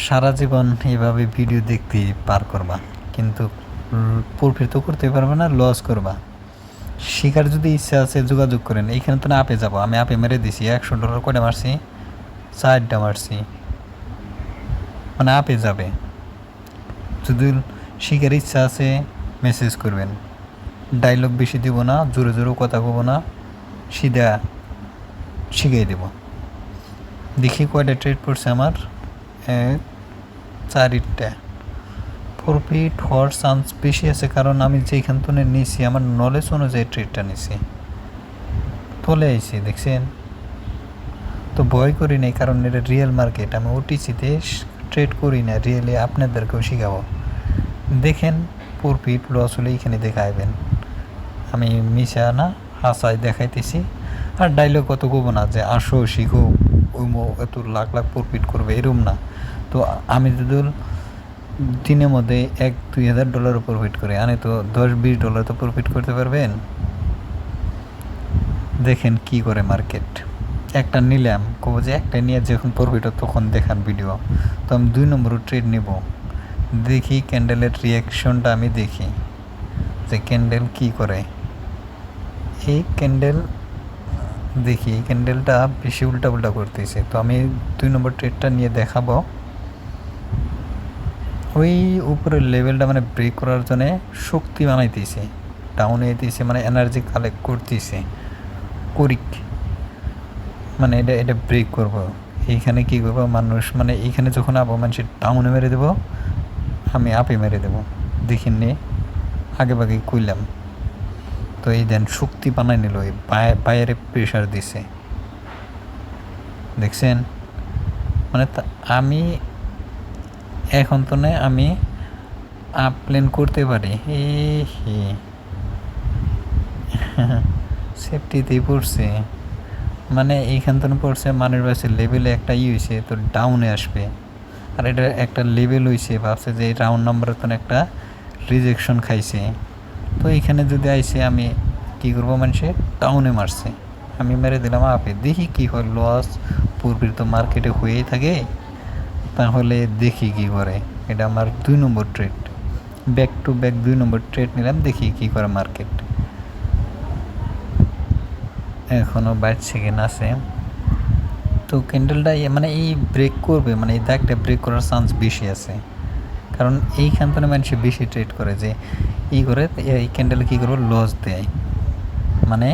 সারা জীবন এভাবে ভিডিও দেখতে পার করবা, কিন্তু প্রফিট তো করতে পারবে না, লস করবা। শিকার যদি ইচ্ছা আছে যোগাযোগ করেন। এইখানে তো না আপে যাবো, আমি আপে মেরে দিছি $100 কয়টা মারছি, 4টা মারছি, মানে আপে যাবে। যদি শিকার ইচ্ছা আছে মেসেজ করবেন। ডায়লগ বেশি দিব না, জোরে জোরে কথা কব না, সিধা শিখিয়ে দেব। দেখি কয়টা ট্রেড পড়ছে আমার, 4টা। প্রফিট হওয়ার চান্স বেশি আছে, কারণ আমি যেখান থেকে নিয়েছি আমার নলেজ অনুযায়ী ট্রেডটা নিছি, চলে আইছি, দেখছেন তো। ভয় করি নাই, কারণ এটা রিয়েল মার্কেট। আমি ওটিসিতে ট্রেড করি না, রিয়েলি আপনাদেরকেও শিখাবো। দেখেন প্রফিট লস হলে এইখানে দেখাইবেন। আমি মিশা না হাসাই দেখাইতেছি। আর ডাইলগ কত কব না যে আসো শিখো, ওই এত লাখ লাখ প্রফিট করবে, এরম না। তো আমি যদি দিনের মধ্যে $1-2 হাজার প্রফিট করে আনে, তো $10-20 তো প্রফিট করতে পারবেন। দেখেন কি করে মার্কেট। একটা নিলাম, কব যে একটা নিয়ে যখন প্রফিট হয় তখন দেখান ভিডিও। তো আমি 2 নম্বর ট্রেড নেব, দেখি ক্যান্ডেলের রিয়াকশনটা আমি দেখি যে ক্যান্ডেল কি করে। এই ক্যান্ডেল দেখি, এই ক্যান্ডেলটা বেশি উল্টা উল্টা করতেছে, তো আমি 2 নম্বর ট্রেডটা নিয়ে দেখাবো। ওই উপরের লেভেলটা মানে ব্রেক করার জন্য শক্তি বানাইতেছে, ডাউনে যেতেছে, মানে এনার্জি কালেক্ট করতেছে, করিক মানে এটা ব্রেক করব। এইখানে কী করবো মানুষ, মানে এইখানে যখন আবো মানুষের ডাউনে মেরে দেবো, আমি আপে মেরে দেবো। দেখিনি আগে বাগে কইলাম। তো এই দেন শক্তি বানাই নিল, এই বাইরে প্রেশার দিছে, দেখছেন। মানে আমি এখন তো না, আমি আপ প্লেন করতে পারি। সেফটিতেই পড়ছে, মানে এইখান থেকে পড়ছে মানের বাসের লেভেলে একটা হয়েছে, তো ডাউনে আসবে। আর এটা একটা লেভেল হয়েছে, ভাবছে যে এই রাউন্ড নাম্বারের তো একটা রিজেকশন খাইছে। তো এইখানে যদি আইসে আমি কী করবো, মানুষে ডাউনে মারছে, আমি মেরে দিলাম আপে, দেখি কী হয়। লস প্রফিট তো মার্কেটে হয়েই থাকে, তাহলে দেখি কি করে। এটা আমার 2 number trade, back to back 2 number trade নিলাম, দেখি কি করে মার্কেট। এখনও 22 সেকেন্ড আছে। তো ক্যান্ডেলটা মানে এই ব্রেক করবে, মানে এই দাগটা ব্রেক করার চান্স বেশি আছে, কারণ এইখান থেকে মানুষ বেশি ট্রেড করে যে ই করে। এই ক্যান্ডেল কী করবো, লস দেয়, মানে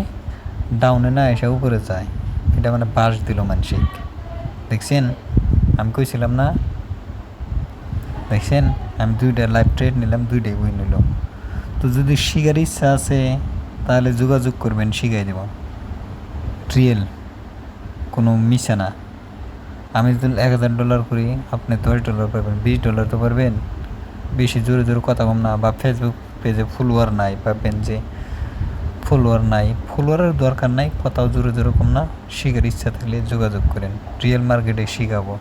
ডাউনে না এসে উপরে যায়। এটা মানে বাস দিল মানসিক, দেখছেন। আমি কইছিলাম না, দেখছেন। আমি 2টা লাইভ ট্রেড নিলাম, 2টাই বই নিল। তো যদি শিখার ইচ্ছা আছে তাহলে যোগাযোগ করবেন, শিখাই দেব, রিয়েল, কোনো মিশা না। আমি যদি $1000 করি, আপনি $10 পারবেন, $20 তো পারবেন। বেশি জোরে জোরে কথা কম না, বা ফেসবুক পেজে ফলোয়ার নাই, ভাববেন যে ফলোয়ার নাই, ফলোয়ারের দরকার নাই, কথাও জোরে জোরে কম না। শিখার ইচ্ছা থাকলে যোগাযোগ করেন, রিয়েল মার্কেটে শিখাবো।